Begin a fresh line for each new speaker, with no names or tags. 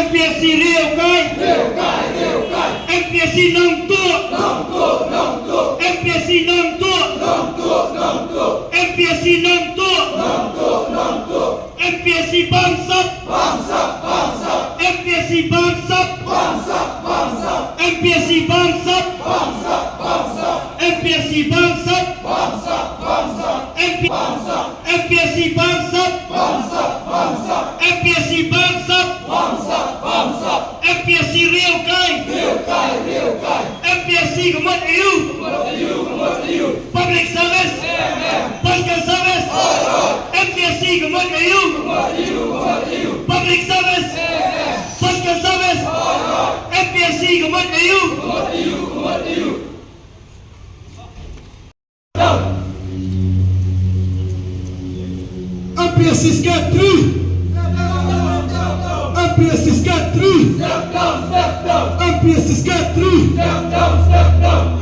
MPSC เลี้ยวไกลMPSC นำตัว MPSC นำตัว MPSC นำตัว MPSC บังซับ MPSC บังซับ MPSC บังซับ MPSC บังซับ MPSC บังซับ MPSC บังซับ MPSC เลี้ยวไกล MPSC กำลังอยู่ Public Service Political Service MPSC กำลังอยู่ Public Service Political Service MPSC กำลังอยู่ MPSC Squad 3 MPSC Squad 3 MPSC Squad 3